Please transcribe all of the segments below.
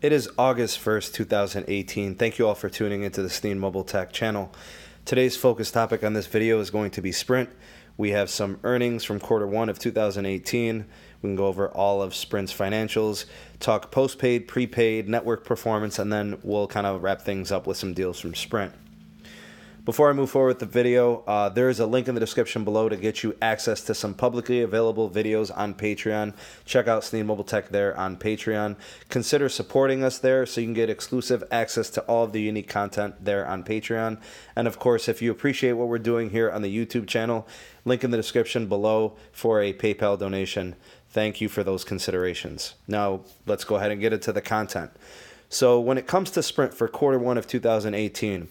It is August 1st, 2018. Thank you all for tuning into the Steen Mobile Tech channel. Today's focus topic on this video is going to be Sprint. We have some earnings from quarter one of 2018. We can go over all of Sprint's financials, talk postpaid, prepaid, network performance, and then we'll kind of wrap things up with some deals from Sprint. Before I move forward with the video, there is a link in the description below to get you access to some publicly available videos on Patreon. Check out Steen Mobile Tech there on Patreon. Consider supporting us there so you can get exclusive access to all of the unique content there on Patreon. And of course, if you appreciate what we're doing here on the YouTube channel, link in the description below for a PayPal donation. Thank you for those considerations. Now, let's go ahead and get into the content. So when it comes to Sprint for quarter one of 2018,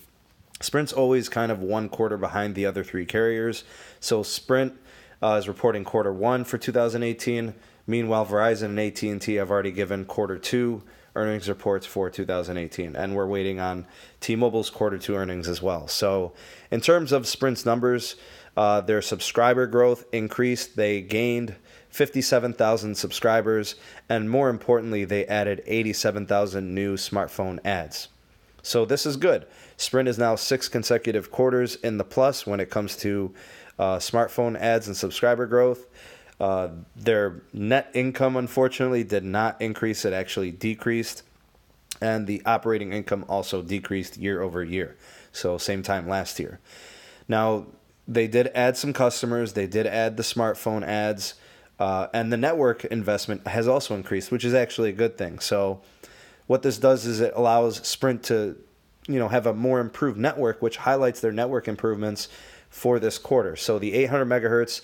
Sprint's always kind of one quarter behind the other three carriers. So Sprint is reporting quarter one for 2018. Meanwhile, Verizon and AT&T have already given quarter two earnings reports for 2018. And we're waiting on T-Mobile's quarter two earnings as well. So in terms of Sprint's numbers, their subscriber growth increased. They gained 57,000 subscribers. And more importantly, they added 87,000 new smartphone ads. So this is good. Sprint is now 6 consecutive quarters in the plus when it comes to smartphone ads and subscriber growth. Their net income, unfortunately, did not increase. It actually decreased. And the operating income also decreased year over year. So same time last year. Now, they did add some customers. They did add the smartphone ads. And the network investment has also increased, which is actually a good thing. So what this does is it allows Sprint to, have a more improved network, which highlights their network improvements for this quarter. So the 800 megahertz,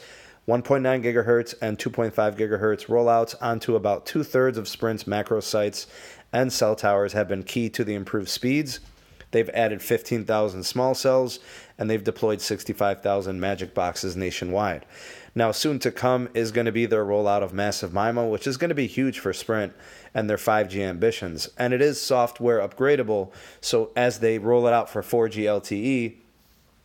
1.9 gigahertz, and 2.5 gigahertz rollouts onto about 2/3 of Sprint's macro sites and cell towers have been key to the improved speeds. They've added 15,000 small cells, and they've deployed 65,000 Magic Boxes nationwide. Now, soon to come is going to be their rollout of Massive MIMO, which is going to be huge for Sprint and their 5G ambitions. And it is software upgradable, so as they roll it out for 4G LTE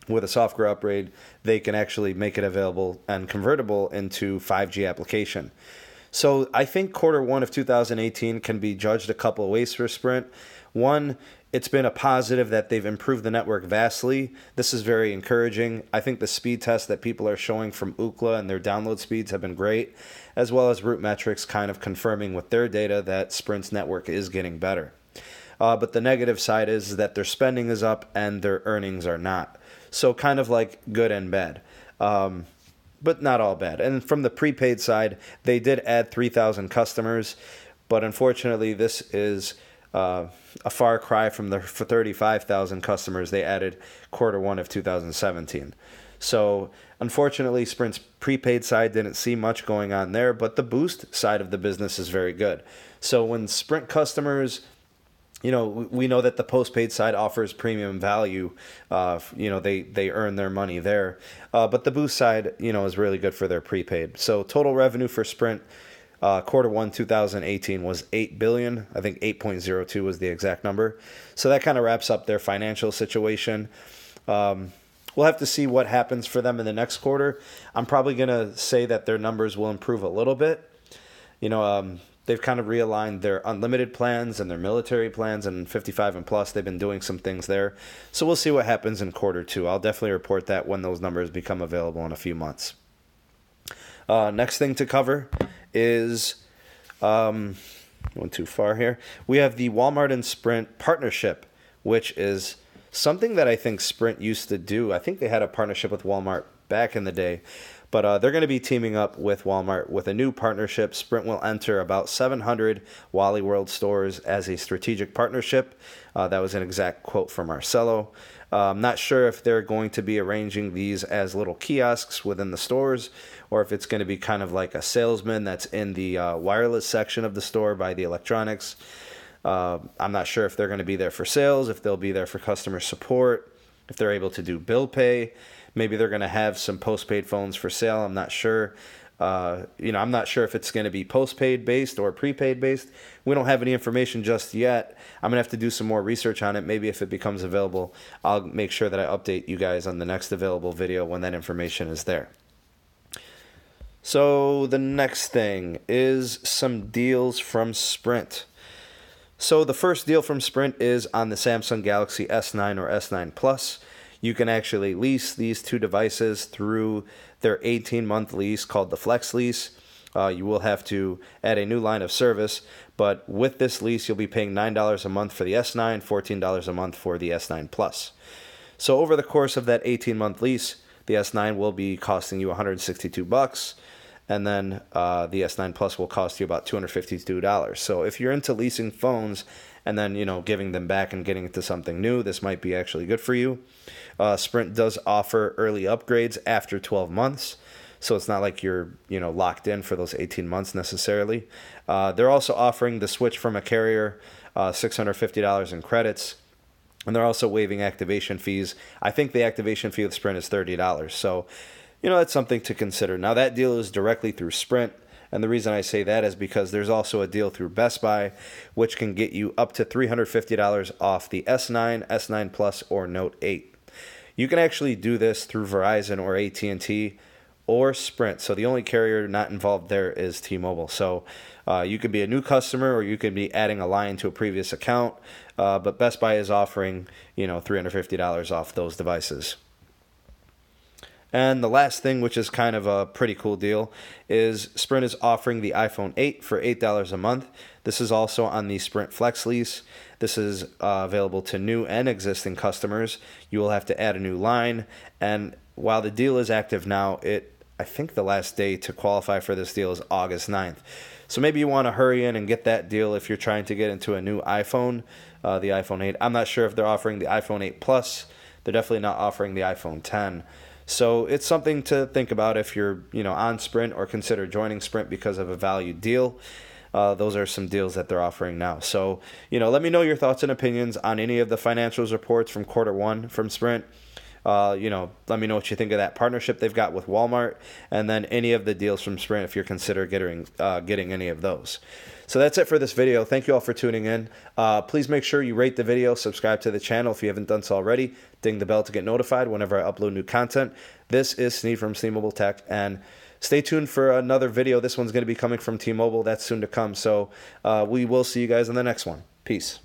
with a software upgrade, they can actually make it available and convertible into 5G application. So I think quarter one of 2018 can be judged a couple of ways for Sprint. One, it's been a positive that they've improved the network vastly. This is very encouraging. I think the speed tests that people are showing from Ookla and their download speeds have been great, as well as RootMetrics kind of confirming with their data that Sprint's network is getting better. But the negative side is that their spending is up and their earnings are not. So kind of like good and bad. But not all bad. And from the prepaid side, they did add 3,000 customers, but unfortunately this is a far cry from the 35,000 customers they added quarter one of 2017. So unfortunately, Sprint's prepaid side didn't see much going on there, but the Boost side of the business is very good. So when Sprint customers, we know that the postpaid side offers premium value. They earn their money there. But the Boost side, is really good for their prepaid. So total revenue for Sprint quarter one 2018 was $8 billion. I think 8.02 was the exact number. So that kind of wraps up their financial situation. We'll have to see what happens for them in the next quarter. I'm probably going to say that their numbers will improve a little bit. They've kind of realigned their unlimited plans and their military plans, and 55 and plus, they've been doing some things there. So we'll see what happens in quarter two. I'll definitely report that when those numbers become available in a few months. Next thing to cover is, going too far here, we have the Walmart and Sprint partnership, which is something that I think Sprint used to do. I think they had a partnership with Walmart back in the day, but they're going to be teaming up with Walmart with a new partnership. Sprint will enter about 700 Wally World stores as a strategic partnership. That was an exact quote from Marcelo. I'm not sure if they're going to be arranging these as little kiosks within the stores, or if it's going to be kind of like a salesman that's in the wireless section of the store by the electronics. I'm not sure if they're going to be there for sales, if they'll be there for customer support, if they're able to do bill pay. Maybe they're going to have some postpaid phones for sale. I'm not sure. I'm not sure if it's going to be postpaid based or prepaid based. We don't have any information just yet. I'm going to have to do some more research on it. Maybe if it becomes available, I'll make sure that I update you guys on the next available video when that information is there. So the next thing is some deals from Sprint. So the first deal from Sprint is on the Samsung Galaxy S9 or S9 Plus. You can actually lease these two devices through their 18-month lease called the Flex Lease. You will have to add a new line of service, but with this lease, you'll be paying $9 a month for the S9, $14 a month for the S9 Plus. So over the course of that 18-month lease, the S9 will be costing you $162, and then the S9 Plus will cost you about $252. So if you're into leasing phones and then, giving them back and getting into something new, this might be actually good for you. Sprint does offer early upgrades after 12 months. So it's not like you're, locked in for those 18 months necessarily. They're also offering the switch from a carrier, $650 in credits. And they're also waiving activation fees. I think the activation fee with Sprint is $30. So, that's something to consider. Now, that deal is directly through Sprint. And the reason I say that is because there's also a deal through Best Buy, which can get you up to $350 off the S9, S9 Plus, or Note 8. You can actually do this through Verizon or AT&T or Sprint. So the only carrier not involved there is T-Mobile. So you could be a new customer or you could be adding a line to a previous account. But Best Buy is offering, $350 off those devices. And the last thing, which is kind of a pretty cool deal, is Sprint is offering the iPhone 8 for $8 a month. This is also on the Sprint Flex Lease. This is available to new and existing customers. You will have to add a new line. And while the deal is active now, I think the last day to qualify for this deal is August 9th. So maybe you want to hurry in and get that deal if you're trying to get into a new iPhone, the iPhone 8. I'm not sure if they're offering the iPhone 8 Plus. They're definitely not offering the iPhone 10. So it's something to think about if you're, on Sprint or consider joining Sprint because of a value deal. Those are some deals that they're offering now. So, let me know your thoughts and opinions on any of the financials reports from Q1 from Sprint. Let me know what you think of that partnership they've got with Walmart, and then any of the deals from Sprint if you're considering getting any of those. So that's it for this video. Thank you all for tuning in. Please make sure you rate the video, subscribe to the channel if you haven't done so already, ding the bell to get notified whenever I upload new content. This is Sneed from Sneed Mobile Tech, and stay tuned for another video. This one's going to be coming from T-Mobile. That's soon to come. So we will see you guys in the next one. Peace.